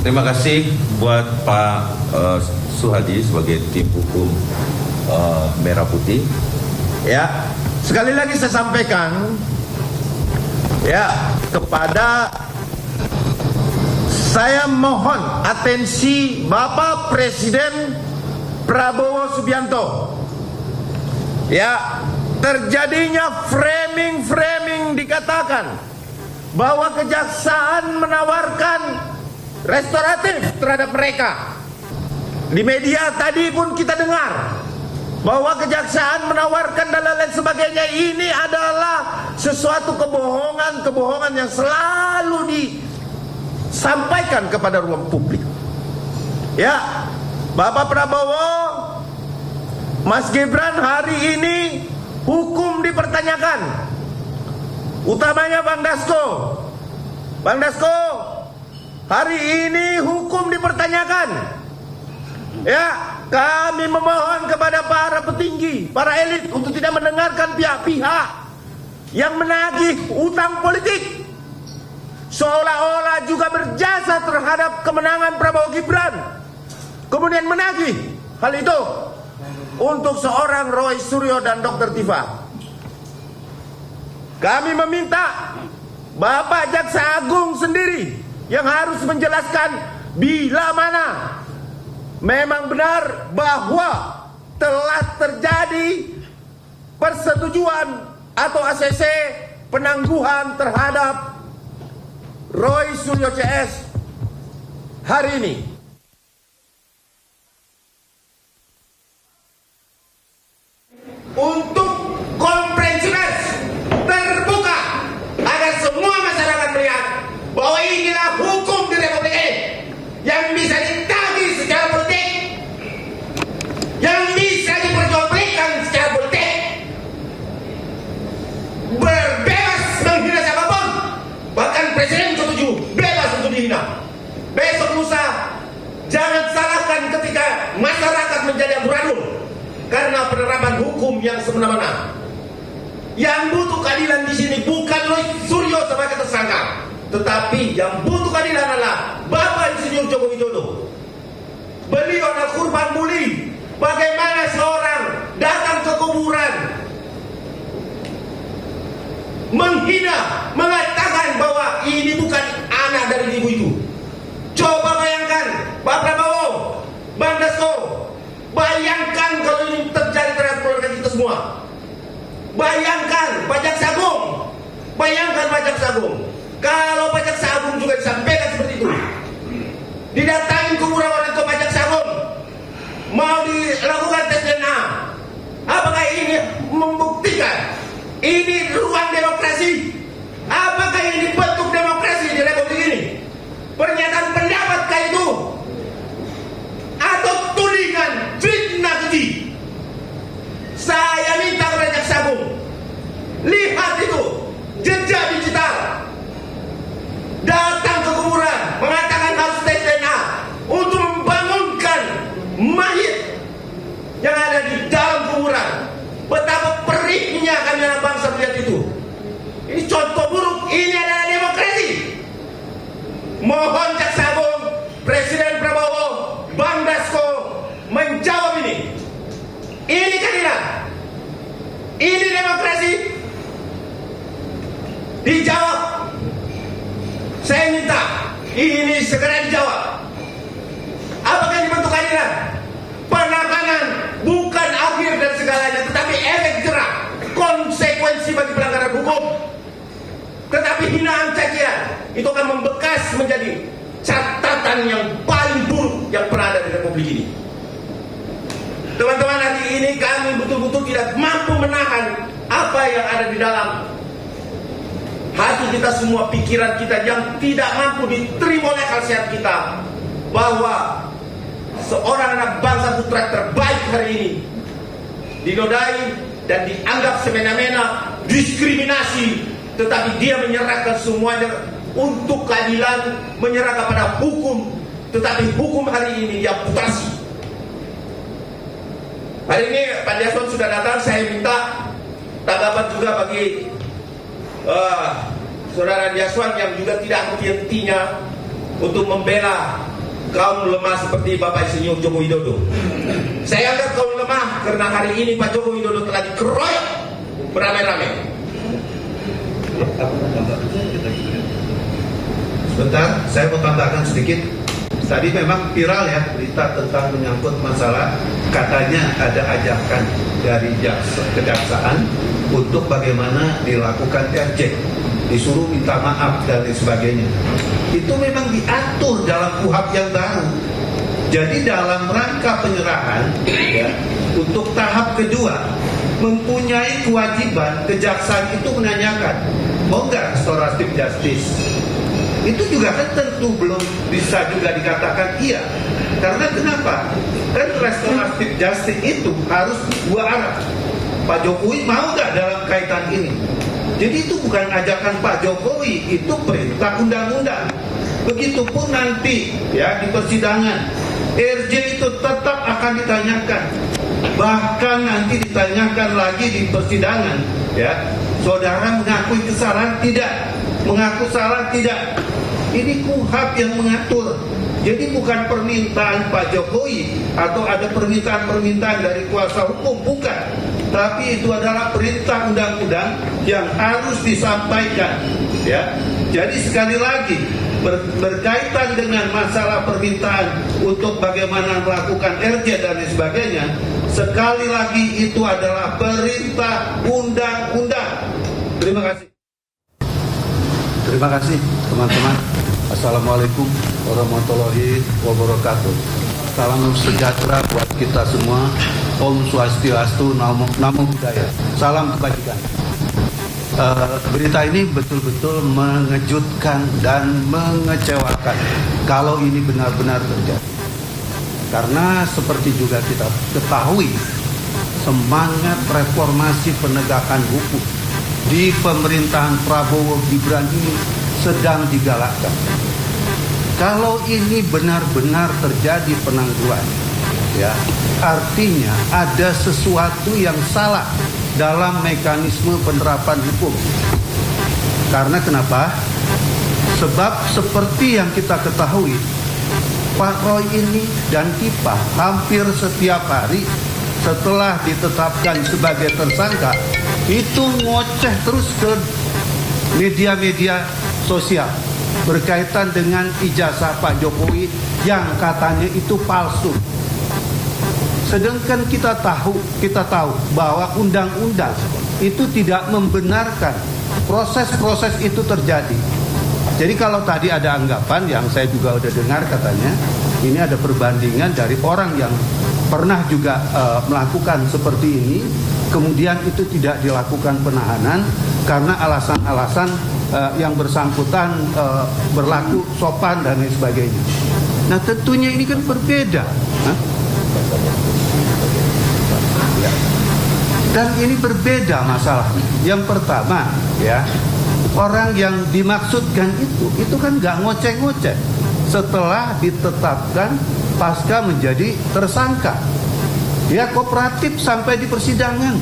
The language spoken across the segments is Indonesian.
Terima kasih buat Pak Suhadi sebagai tim hukum Merah Putih. Ya, sekali lagi saya sampaikan ya kepada saya mohon atensi Bapak Presiden Prabowo Subianto. Ya, terjadinya framing dikatakan bahwa kejaksaan menawarkan restoratif terhadap mereka. Di media tadi pun kita dengar bahwa kejaksaan menawarkan dan lain sebagainya. Ini adalah sesuatu kebohongan yang selalu disampaikan kepada ruang publik. Ya, Bapak Prabowo, Mas Gibran, hari ini hukum dipertanyakan. Utamanya Bang Dasko. Bang Dasko, hari ini hukum dipertanyakan. Ya, kami memohon kepada para petinggi, para elit untuk tidak mendengarkan pihak-pihak yang menagih utang politik, seolah-olah juga berjasa terhadap kemenangan Prabowo Gibran, kemudian menagih hal itu untuk seorang Roy Suryo dan Dr. Tifa. Kami meminta Bapak Jaksa Agung sendiri yang harus menjelaskan bila mana memang benar bahwa telah terjadi persetujuan atau ACC penangguhan terhadap Roy Suryo CS hari ini. Untuk konferensi pers terbuka agar semua masyarakat melihat bahwa inilah hukum di Republik ini yang bisa ditagih secara politik, yang bisa diperjualbelikan secara politik, berbebas menghina siapapun, bahkan presiden setuju bebas untuk dihina. Besok lusa jangan salahkan ketika masyarakat menjadi amburadul karena penerapan hukum yang semena-mena. Yang butuh keadilan di sini bukan Roy Suryo sebagai tersangka, tetapi yang butuh keadilan adalah Bapak Insinyur Joko Widodo. Beliau adalah kurban bully. Bagaimana seorang datang ke kuburan menghina, mengatakan bahwa ini bukan anak dari ibu itu. Coba bayangkan, Pak Prabowo, Bang Dasko, bayangkan kalau ini terjadi terhadap keluarga kita semua. Bayangkan Pak Jaksa Agung, bayangkan Pak Jaksa Agung. Kalau Pak Jaksa Agung juga disampaikan seperti itu, didatangin kuburan orang tua Pak Jaksa Agung, mau dilakukan tes DNA, apakah ini membuktikan ini ruang demokrasi? Apakah ini bentuk demokrasi di Republik ini? Pernyataan pendapatkah itu? Atau tudingan fitnah keji? Saya minta kepada Jaksa Agung, lihat itu jejak digital, datang ke kuburan mengatakan harus tes DNA untuk membangunkan mayit yang ada di dalam kuburan. Betapa perihnya kami anak bangsa melihat itu. Ini contoh buruk. Ini adalah demokrasi. Mohon Jaksa Agung, Presiden Prabowo, Bang Dasko menjawab ini. Ini keadilan, ini demokrasi. Dijawab. Saya minta ini segera dijawab. Apakah ini bentuk keadilan? Penahanan bukan akhir dari segalanya, tetapi efek jerak, konsekuensi bagi pelanggaran hukum. Tetapi hinaan cacian itu akan membekas menjadi catatan yang paling buruk yang pernah ada di Republik ini. Teman-teman, hari ini kami betul-betul tidak mampu menahan apa yang ada di dalam hati kita semua, pikiran kita yang tidak mampu diterima oleh akal sehat kita, bahwa seorang anak bangsa putra terbaik hari ini dinodai dan dianggap semena-mena, diskriminasi, tetapi dia menyerahkan semuanya untuk keadilan, menyerah kepada hukum, tetapi hukum hari ini dia putasi. Hari ini Pak Desmond sudah datang, saya minta tanggapan juga bagi Saudara Desmond yang juga tidak henti-hentinya untuk membela kaum lemah seperti Bapak Insinyur Joko Widodo. Saya anggap kaum lemah karena hari ini Pak Joko Widodo telah dikeroyok beramai-ramai. Sebentar, saya mau tambahkan sedikit. Tadi memang viral ya berita tentang menyangkut masalah katanya ada ajakan dari kejaksaan untuk bagaimana dilakukan RJ, disuruh minta maaf dan lain sebagainya. Itu memang diatur dalam KUHP yang baru. Jadi dalam rangka penyerahan ya, untuk tahap kedua mempunyai kewajiban kejaksaan itu menanyakan mau nggak restoratif justice. Itu juga kan tentu belum bisa juga dikatakan iya. Karena kenapa? Kan restoratif justice itu harus dua arah. Pak Jokowi mau nggak dalam kaitan ini? Jadi itu bukan ajakan Pak Jokowi, itu perintah undang-undang. Begitupun nanti ya di persidangan, RJ itu tetap akan ditanyakan. Bahkan nanti ditanyakan lagi di persidangan, ya, saudara mengakui kesalahan tidak? Mengaku salah tidak? Ini KUHP yang mengatur. Jadi bukan permintaan Pak Jokowi atau ada permintaan-permintaan dari kuasa hukum, bukan. Tapi itu adalah perintah undang-undang yang harus disampaikan, ya. Jadi sekali lagi berkaitan dengan masalah permintaan untuk bagaimana melakukan RJ dan lain sebagainya, sekali lagi itu adalah perintah undang-undang. Terima kasih. Terima kasih teman-teman. Assalamualaikum warahmatullahi wabarakatuh. Salam sejahtera buat kita semua. Om Swastiastu, Namo Buddhaya. Salam kebajikan. Berita ini betul-betul mengejutkan dan mengecewakan kalau ini benar-benar terjadi. Karena seperti juga kita ketahui, semangat reformasi penegakan hukum di pemerintahan Prabowo Gibran ini sedang digalakkan. Kalau ini benar-benar terjadi penangguhan, ya, artinya ada sesuatu yang salah dalam mekanisme penerapan hukum. Karena kenapa? Sebab seperti yang kita ketahui, Pak Roy ini dan Kipa hampir setiap hari setelah ditetapkan sebagai tersangka itu ngoceh terus ke media-media sosial berkaitan dengan ijazah Pak Jokowi yang katanya itu palsu. Sedangkan kita tahu bahwa undang-undang itu tidak membenarkan proses-proses itu terjadi. Jadi kalau tadi ada anggapan yang saya juga udah dengar katanya ini ada perbandingan dari orang yang pernah juga melakukan seperti ini, kemudian itu tidak dilakukan penahanan karena alasan-alasan yang bersangkutan berlaku sopan dan lain sebagainya. Nah tentunya ini kan berbeda. Dan ini berbeda masalahnya. Yang pertama, ya, orang yang dimaksudkan itu kan nggak ngoceh-ngoceh setelah ditetapkan pasca menjadi tersangka. Dia kooperatif sampai di persidangan.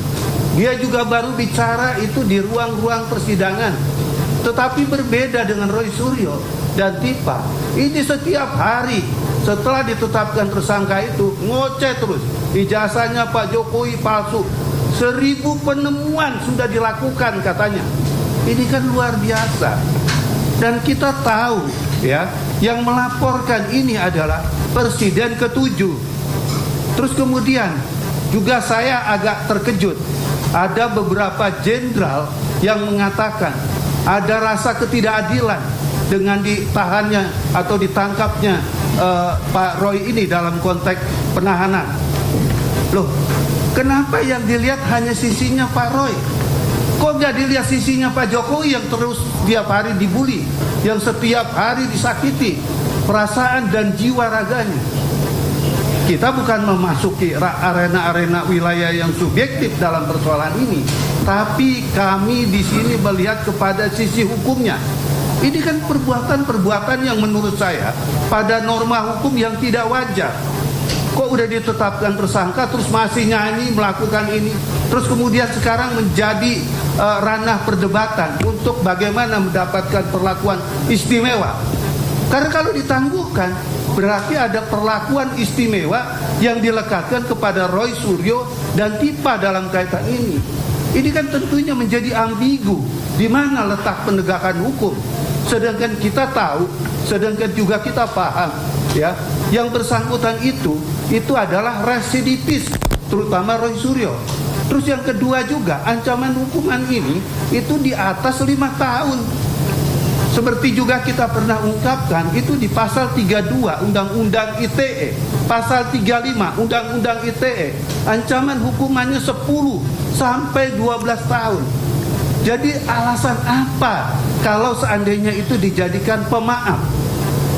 Dia juga baru bicara itu di ruang-ruang persidangan. Tetapi berbeda dengan Roy Suryo dan Tipa. Ini setiap hari setelah ditetapkan tersangka itu ngoceh terus. Ijazahnya Pak Jokowi palsu. 1000 penemuan sudah dilakukan katanya. Ini kan luar biasa. Dan kita tahu ya, yang melaporkan ini adalah Presiden ke-7. Terus kemudian juga saya agak terkejut. Ada beberapa jenderal yang mengatakan ada rasa ketidakadilan dengan ditahannya atau ditangkapnya Pak Roy ini dalam konteks penahanan. Loh, kenapa yang dilihat hanya sisinya Pak Roy? Kok nggak dilihat sisinya Pak Jokowi yang terus setiap hari dibully, yang setiap hari disakiti perasaan dan jiwa raganya? Kita bukan memasuki arena-arena wilayah yang subjektif dalam persoalan ini, tapi kami di sini melihat kepada sisi hukumnya. Ini kan perbuatan-perbuatan yang menurut saya pada norma hukum yang tidak wajar. Kok udah ditetapkan tersangka terus masih nyanyi melakukan ini, terus kemudian sekarang menjadi ranah perdebatan untuk bagaimana mendapatkan perlakuan istimewa. Karena kalau ditangguhkan, berarti ada perlakuan istimewa yang dilekatkan kepada Roy Suryo dan Tipa dalam kaitan ini. Ini kan tentunya menjadi ambigu, di mana letak penegakan hukum. Sedangkan kita tahu, sedangkan juga kita paham, ya, yang bersangkutan itu adalah residivis, terutama Roy Suryo. Terus yang kedua juga, ancaman hukuman ini itu di atas 5 tahun. Seperti juga kita pernah ungkapkan, itu di pasal 32 Undang-Undang ITE, pasal 35 Undang-Undang ITE, ancaman hukumannya 10 sampai 12 tahun. Jadi alasan apa kalau seandainya itu dijadikan pemaaf?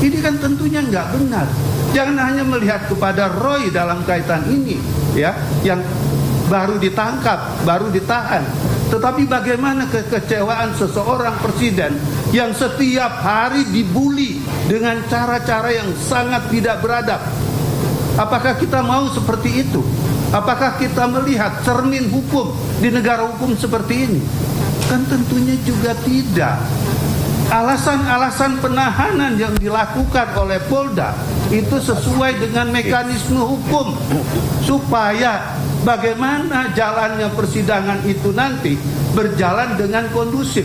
Ini kan tentunya nggak benar. Jangan hanya melihat kepada Roy dalam kaitan ini, ya, yang baru ditangkap, baru ditahan. Tetapi bagaimana kekecewaan seseorang presiden yang setiap hari dibully dengan cara-cara yang sangat tidak beradab? Apakah kita mau seperti itu? Apakah kita melihat cermin hukum di negara hukum seperti ini? Kan tentunya juga tidak. Alasan-alasan penahanan yang dilakukan oleh Polda itu sesuai dengan mekanisme hukum, supaya bagaimana jalannya persidangan itu nanti berjalan dengan kondusif.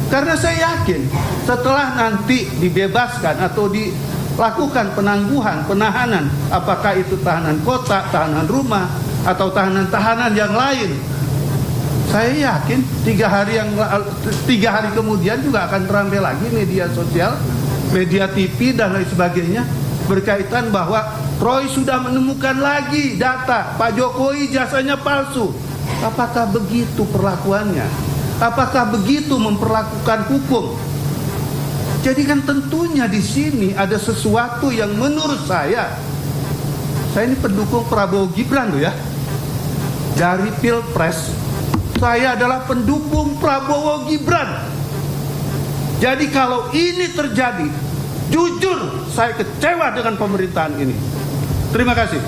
Karena saya yakin setelah nanti dibebaskan atau dilakukan penangguhan, penahanan, apakah itu tahanan kota, tahanan rumah, atau tahanan-tahanan yang lain, saya yakin 3 hari kemudian juga akan terambil lagi media sosial, media TV dan lain sebagainya, berkaitan bahwa Roy sudah menemukan lagi data Pak Jokowi jasanya palsu. Apakah begitu perlakuannya? Apakah begitu memperlakukan hukum? Jadi kan tentunya di sini ada sesuatu yang menurut saya ini pendukung Prabowo Gibran loh ya. Dari Pilpres saya adalah pendukung Prabowo Gibran. Jadi kalau ini terjadi, jujur saya kecewa dengan pemerintahan ini. Terima kasih.